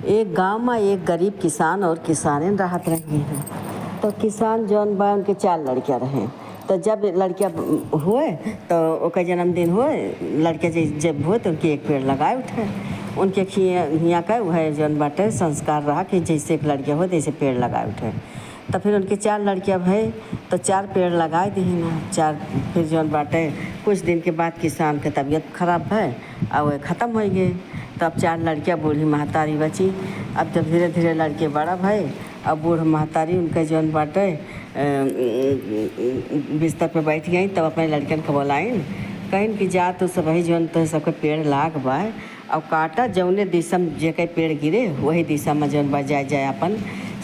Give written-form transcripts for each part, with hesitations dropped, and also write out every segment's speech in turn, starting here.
एक गांव में एक गरीब किसान और किसानिन रहत रही हैं। तो किसान जौन बा उनके 4 लड़कियाँ रहे। तो जब लड़कियाँ हुए तो ओकर जन्मदिन हुए, लड़के जब हुए तो उनके एक पेड़ लगाए उठे। उनके हियाँ का वह जौन बाटे संस्कार रहा कि जैसे एक लड़कियाँ हो तैसे पेड़ लगाए उठे। तो फिर उनके 4 लड़कियाँ भई तो 4 पेड़ लगाए दी ना 4। फिर जौन बाटे कुछ दिन के बाद किसान के तबीयत खराब है और वह ख़त्म हो गए। तो अब 4 लड़कियाँ बूढ़ी महतारी बची। अब जब धीरे धीरे लड़के बड़ा भई अब बूढ़ महतारी उनके जौन बाटे बिस्तर पे बैठ गई। तब अपने लड़कन को बोलाइन कहीं कि जा तो सबही जौन तो सबके पेड़ लाग बा और काटा जौने दिशा में जे कहीं पेड़ गिरे वही दिशा में जौन बा जाए अपन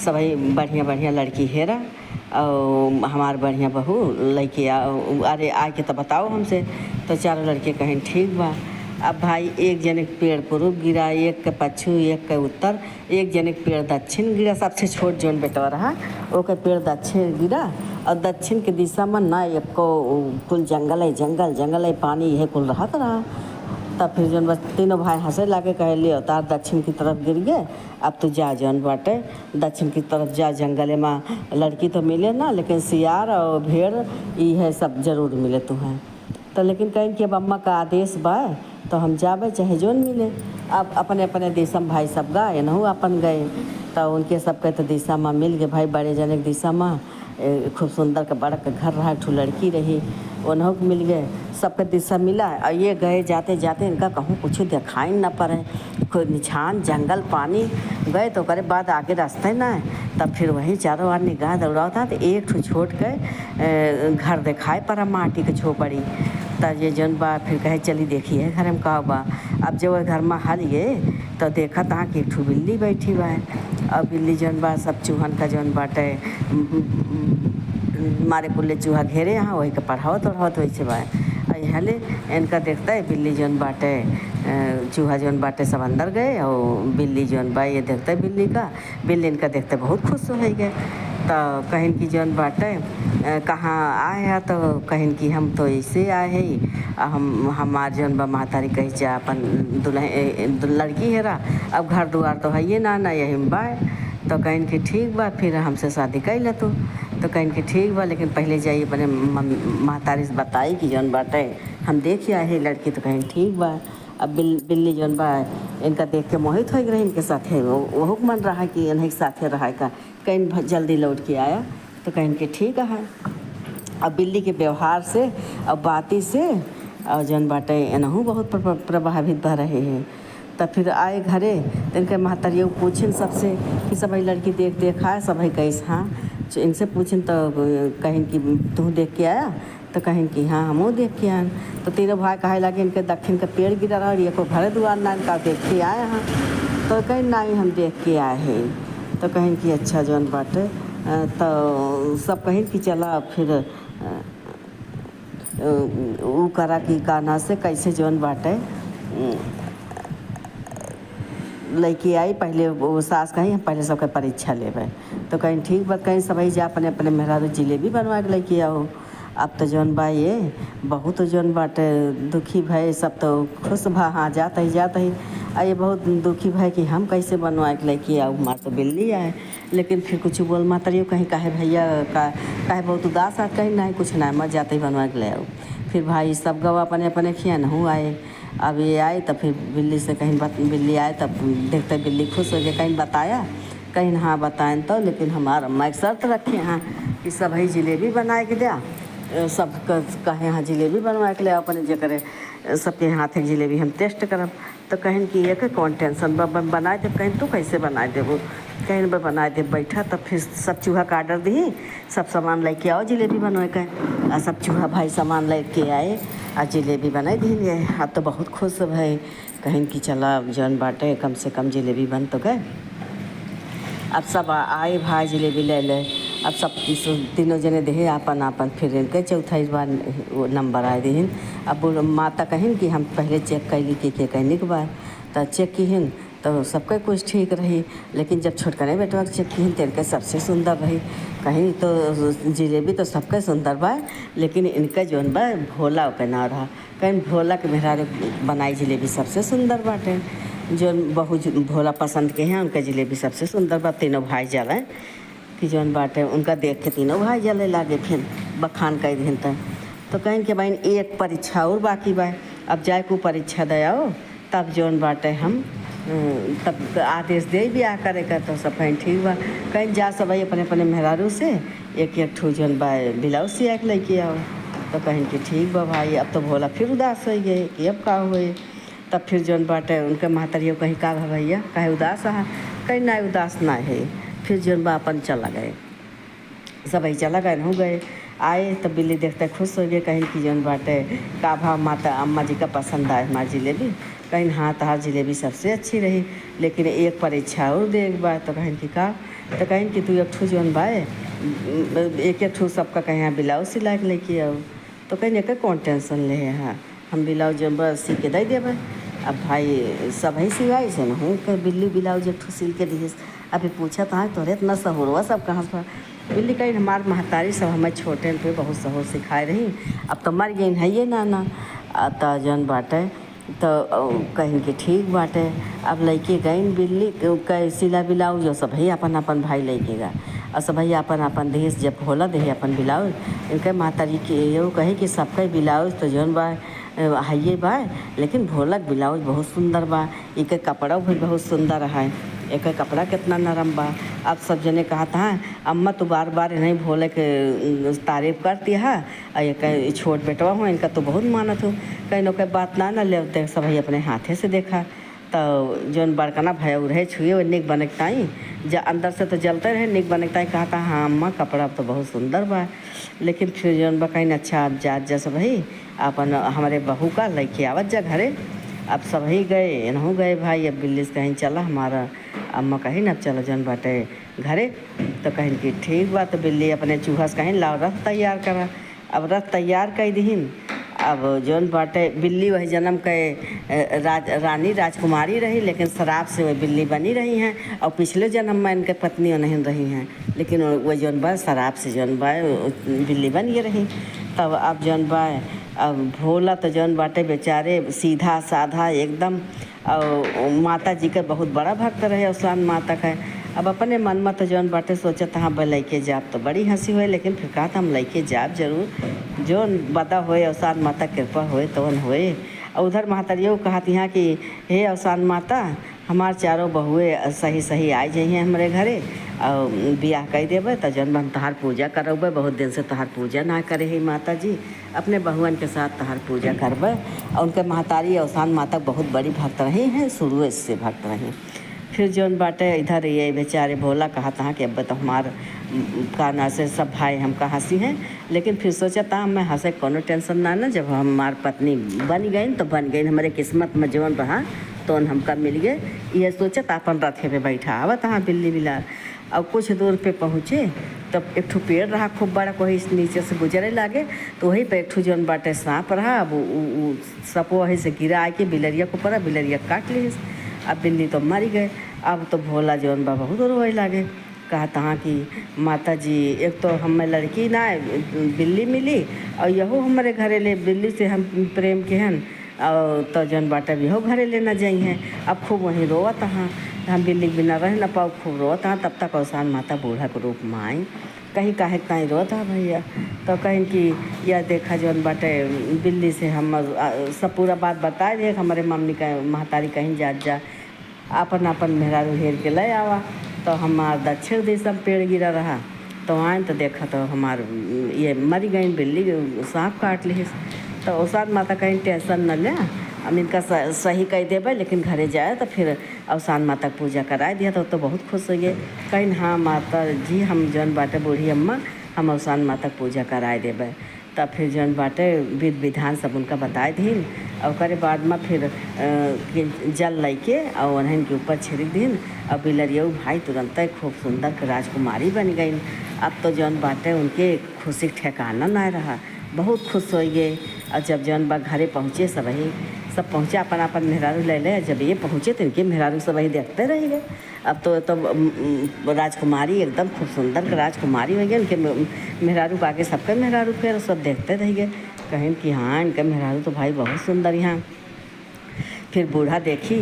सबही बढ़िया बढ़िया लड़की हेरा और हमार बढ़िया बहू लड़की अरे आए के तो बताओ हमसे। तो 4 लड़के कहीं ठीक बा। अब भाई एक जने के पेड़ पूर्व गिरा, एक के पश्चिम, एक के उत्तर, एक जने के पेड़ दक्षिण गिरा। सबसे छोट जौन बेटवा रहा ओके पेड़ दक्षिण गिरा और दक्षिण के दिशा में ना एको कुल जंगल है पानी यह कुल रहा रहा। तब फिर जौन बस तीनों भाई हंसे लागे कहे ले अवतार दक्षिण की तरफ गिर गए। अब तो जा जौन बाटे दक्षिण की तरफ जा, जंगल में लड़की तो मिले ना लेकिन सियार और भेड़ यह सब जरूर मिले तुम्हें। तो लेकिन कहीं कि अब अम्मा का आदेश बा तो हम जाबे चाहे जोन मिले। अब अपने अपने दिशा में भाई सब गए नहू अपन गए। तो उनके सबके तो दिशा में मिल गए भाई बड़े जने के दिशा में खूब सुंदर के बड़ा के घर रहा, ठू लड़की रही उन्हों को मिल गए। सबके दिशा मिला और ये गए जाते जाते इनका कहूँ कुछ दिखाई न पड़े, कोई निछान जंगल पानी गए तो करे बाद आगे रास्ते ना है। तब फिर वही चारों बार निगाह दौड़ा था तो एक ठू छोट के घर दिखाई पड़ा माटी के झोपड़ी। तब ये जौन बा फिर कहे चली देखिए घर में कहा बा। अब जब घर में हल गए तो देखा तहाँ कि एक ठू बिल्ली बैठी बा और बिल्ली जौन बा सब चूहन का जौन बाटे मारे कुल्ले चूहा घेरे यहाँ वही के पढ़ावत वैसे बा। हले इनका देखता है बिल्ली जौन बाटे चूहा जौन बाटे सब अंदर गए और बिल्ली जौन बा ये देखता है बिल्ली इनका देखते बहुत खुश हो गए। तो कहीं की जौन बाटे कहाँ आए हैं तो कहीं कि हम तो ऐसे आए हैं हमार जौन बा महतारी कही जा अपन दुल्हन लड़की हेरा अब घर दुआर तो है ये ना यही बा। तो कहीं कि ठीक बा फिर हमसे शादी कर ले तो कहीं कि ठीक बा लेकिन पहले जाइए अपने महतारी से बताई कि जौन बाटे हम देख आए हैं लड़की। तो कहीं ठीक बा। अब बिल्ली जौन बा इनका देख के मोहित हो गए इनके साथ है वो मन रहा कि इन्हीं के साथ रहा का कहीं जल्दी लौट के आया। तो कहीं कि ठीक है। अब बिल्ली के व्यवहार से और बाती से और जौन बाटे इनहू बहुत प्रभावित बह रहे हैं। तब फिर आए घरे तो इनके महतारी पूछें सबसे कि सभी लड़की देखा है सभी कैसे। हाँ इनसे पूछें तो कहीं कि तू देख के आया तो कहीं कि हाँ हमू देख के आए। तो तीनों भाई कहे लगे इनके दक्षिण का पेड़ गिरा रहा और ये को घर दुआर ना इनका देख के आए हैं। तो कहीं नहीं हम देख के आए हैं। तो कहीं कि अच्छा जौन बाटे तो सब कहीं कि चला फिर वो करा कि कान्हा से कैसे जौन बाटे लड़की आई पहले वो सास कहीं हम पहले सबके परीक्षा लेवे। तो कहीं ठीक बात कहीं सभी जा अपने अपने मेहरारू जिलेबी बनवा के लड़की आओ। अब तो जौन बा ये बहुत जौन बाटे दुखी भय सब तो खुश भा हाँ जाता ही आ ये बहुत दुखी भय कि हम कैसे बनवा के लड़की आओ हमार तो बिल्ली आए। लेकिन फिर कुछ बोल मातरियो कहीं कहे भैया कहे बहुत उदास आ कहीं नहीं कुछ ना मत जाते ही बनवा के ले आओ। फिर भाई सब गवा अपने अपने खिया नहू आए। अब ये आए तो फिर बिल्ली से कहीं बिल्ली आए तब देखते बिल्ली खुश हो गई कहीं बताया कहीं हाँ बताएं तो लेकिन हमारा अम्मा एक शर्त रखे हाँ कि सभी जिलेबी बनाए के दिया सब कहे हाँ जिलेबी बनवा के ले अपने जे करे सबके हाथ की जिलेबी हम टेस्ट करब। तो कहीं कि एक कौन टेंशन बनाए दे कहीं तू कैसे बनाए देबो कहीं बनाए दे बैठा। तब फिर सब चूहा का आर्डर दी सब सामान लेके आओ जिलेबी बनवा के और सब चूहा भाई सामान लेके आए और जिलेबी बनाई दी। अब तो बहुत खुश भाई कहीं कि चला जौन बाटे कम से कम जिलेबी बन तो गए। अब सब आए भाई जिलेबी ले अब सब तीनों जने दे आपन फिर इनके चौथा बार नंबर आए दीन। अब माता कहीं कि हम पहले चेक कैली के कहने के बाद तो चेक की तो सबके कुछ ठीक रही। लेकिन जब छोटकने बेटवा चेक की तो इनके सबसे सुंदर रही। कहीं तो जिलेबी तो सबके सुंदर बा लेकिन इनका जौन बा भोला के ना रहा कहीं भोला के मेहरारू बनाई जिलेबी सबसे सुंदर बाटे। जो बहू भोला पसंद के हैं उनका जिलेबी सबसे सुंदर बा। तीनों भाई जले कि जौन बाटे उनका देख के तीनों भाई जले लागे। फिर बखान कर दिन तक तो कहें कि भाई एक परीक्षा और बाकी बा, अब जाए को परीक्षा दे आओ तब जौन बाटे हम तब आदेश दे भी आ करेगा। तो सब कहीं ठीक बा, कहीं जा सब अपने अपने मेहरारू से एक एक ठू जौन बा ब्लाउज सिया के लेके आओ। तो कहीं कि ठीक बा भाई। अब तो भोला फिर उदास हो गए कि अब का हुए। तब फिर जौन बाटे उनके महतरियों कहीं का भैया कहीं उदास है, कहीं ना उदास ना है। फिर जौन बा अपन चला गए, सब चला गए हो गए आए। तब बिल्ली देखते खुश हो गए, कहीं की जौन बाटे का भाव माता अम्मा जी का पसंद आए हमारी जिलेबी। कहीं हाँ तहार जिलेबी सबसे अच्छी रही, लेकिन एक परीक्षा और दे एक बार। तो कहीं की का तो कहीं कि तू एक ठू जौन बाए एक एक ठू सबका कहीं यहाँ ब्लाउज सिला के लेके आओ। तो कहीं एक कौन टेंशन ले है, हम ब्लाउज जब सी के दे देवे। अब भाई सब ही सिवाई से न हूँ बिल्ली ब्लाउज एक ठू सिल के दिए। अभी पूछा था तोरे इतना सहूर हुआ सब कहाँ पर। बिल्ली कहीं हमारे महतारी सब हमें छोटे पे बहुत सहूर सिखाए रही, अब तो मर गई है ये नाना। तो जौन बाटे तो कहीं के ठीक बाटे। अब लैके गई बिल्ली के सिला ब्लाउज जो सब ही अपन अपन भाई लेके गा और सब ही अपन अपन देश जब होला दे अपन ब्लाउज। इनके माताजी के ये कहे कि सबका ब्लाउज तो जौन बा हाइये बा, लेकिन भोला के ब्लाउज बहुत सुंदर बा। एक कपड़ा भी बहुत सुंदर है, एक कपड़ा कितना नरम बा। अब सब जने कहा था अम्मा तो बार बार नहीं भोले के तारीफ करती है और ये छोट बेटवा हो इनका तो बहुत मानत हो। कहीं लोग बात ना ले सब ही अपने हाथे से देखा। तो जौन बड़कना भय रहे छुए निक बनकताई जा अंदर से तो जलते रहे निक बनकताई। कहा था हाँ अम्मा कपड़ा तो बहुत सुंदर बा। लेकिन फिर जौन बा कहीं अच्छा अब जा सब ही अपन हमारे बहू का लेके आवत जा घरे। अब सब ही गए इनहू गए भाई। अब बिल्ली से कहीं चला हमारा अम्मा कहीं न चलो जौन बाटे घरे। तो कहीं कि ठीक बा। तो बिल्ली अपने चूहा से कहीं लाओ रथ तैयार करा। अब रथ तैयार कर दीन। अब जौन बाटे बिल्ली वही जन्म के रानी राजकुमारी रही, लेकिन शराब से वही बिल्ली बनी रही हैं। और पिछले जन्म में इनके पत्नियाँ नहीं रही हैं, लेकिन वह जौन बा शराब से जौन बा बिल्ली बन गई रही। तब अब जौन बा अब भोला तो जौन बाटे बेचारे सीधा साधा एकदम। और माता जी का बहुत बड़ा भक्त रहे अवसान माता का। अब अपने मन में तो जौन बाटे सोचा था हाँ लैके जाब तो बड़ी हंसी हुए, लेकिन फिर कहा था हम लैके जाब जरूर जो बदा होए अवसान माता कृपा होए तवन होए। और उधर महतरियों कहती हैं कि हे अवसान माता हमार चारों बहुए सही सही आ जाइए हमारे घरे और बियाह कर देवे। तो जौन हम तहार पूजा करबे, बहुत दिन से तहार पूजा ना करे ही माता जी, अपने बहुअन के साथ तहार पूजा करबे। और उनके महतारी अवसान माता बहुत बड़ी भक्त रही हैं, शुरू से भक्त रही। फिर जौन बाटे इधर ये बेचारे भोला कहा था कि अब तो हमार काना से सब भाई हम का हंसी हैं। लेकिन फिर सोचा था मैं हंसे कोनो टेंशन ना जब हमार पत्नी बन गई तो बन गई, हमारे किस्मत में जौन रहा तो हमका मिल गए। ये सोचा था अपन रथे पे बैठा आवत हाँ बिल्ली बिलार। और कुछ दूर पे पहुँचे तब एक ठो पेड़ रहा खूब बड़ा, कोई नीचे से गुजरे लागे तो वहीं पे एक ठो जौन बाटे सांप रहा। अब सपो वहीं से गिरा आके बिलरिया को पड़ा, बिलरिया काट ली। अब बिल्ली तो मर गए। अब तो भोला जौन बा बहुत रोए लागे। कहा था कि माता जी एक तो हमें लड़की ना बिल्ली मिली और यहो हमारे घरे ले बिल्ली से हम प्रेम के हन। और तो जौन बाटा भी हो घरे लेना जाई हैं। अब खूब वहीं रोवत हाँ हम बिल्ली बिना रह न पाओ, खूब रोवत हाँ। तब तक अवसान माता बूढ़ा के रूप में आई। कहीं काहे कहीं रोता भैया। तो कहीं कि यह देखा जौन बाटे बिल्ली से हम सब पूरा बात बताए दे हमारे मम्मी का महतारी कहीं जा अपन अपन मेहरारू हेर के ले आवा। तो हमार दक्षिण दिशा में पेड़ गिरा रहा तो आए तो देखा तो हमार ये मरी गई बिल्ली सांप काट ली। तो अवसान माता कहीं टेंशन न ले, हम इनका सही कह देवे, लेकिन घरे जाए तो फिर अवसान माता की पूजा कराए दिया। तो बहुत खुश हो गए। कहीं हाँ माता जी हम जौन बाटे बूढ़ी अम्मा हम अवसान माता की पूजा कराए देवे। तब फिर जौन बाटे विधि विधान सब उनका बताए दिन। और करे बाद में फिर जल लेके और उन्हें के ऊपर छिड़क दिन। और बिलरिया भाई तुरंत खूब सुंदर राजकुमारी बन गई। अब तो जौन बाटे उनके खुशी ठिकाना ना रहा, बहुत खुश हो गए। और जब जौन बा घरे पहुँचे सब पहुँचे अपन अपन मेहरारू ले ले। जब ये पहुँचे तो इनके मेहरारू सब वही देखते रह गए। अब तो राजकुमारी एकदम खूब सुंदर राजकुमारी हो गई। उनके मेहरारू आगे सबके मेहरारू फिर सब देखते रह गए। कहें कि हाँ इनके मेहरारू तो भाई बहुत सुंदर यहाँ। फिर बूढ़ा देखी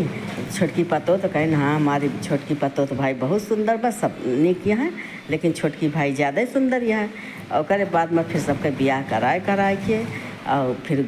छोटकी पतो तो कहे हाँ हमारी छोटकी पतो तो भाई बहुत सुंदर बस सब निक यहाँ, लेकिन छोटकी भाई ज़्यादा ही सुंदर यहाँ। और करे बाद में फिर सबके ब्याह कराए के और फिर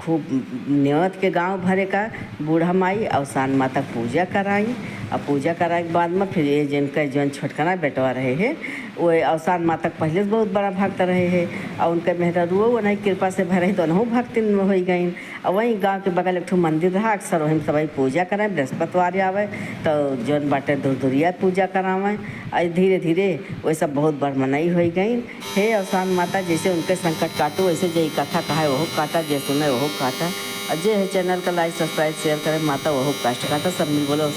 खूब न्योत के गांव भरे का बूढ़ा माई और सान माता पूजा कराई। और पूजा कराए के बाद में फिर ये जिनका जौन छोटकना बेटवा रहे है वो अवसान माता पहले से बहुत बड़ा भक्त रहे है और उनके मेहरारुओ वही कृपा से भरे तो उन्हों भक्तिन हो गई। और वहीं गांव के बगल एक ठो मंदिर रहा, अक्सर वहीं सभी पूजा कराए, बृहस्पतिवार आवे तो जौन बाटे दूरिया पूजा करावें। और धीरे धीरे वही सब बहुत बड़ मनाई हो गई। हे अवसान माता जैसे उनके संकट काटो वैसे जय कथा कहा वह काटा, जय सुने वह काटा। और जे है चैनल का लाइक सब्सक्राइब शेयर करें, माता वह कष्ट काटा, सब मिल बोलो।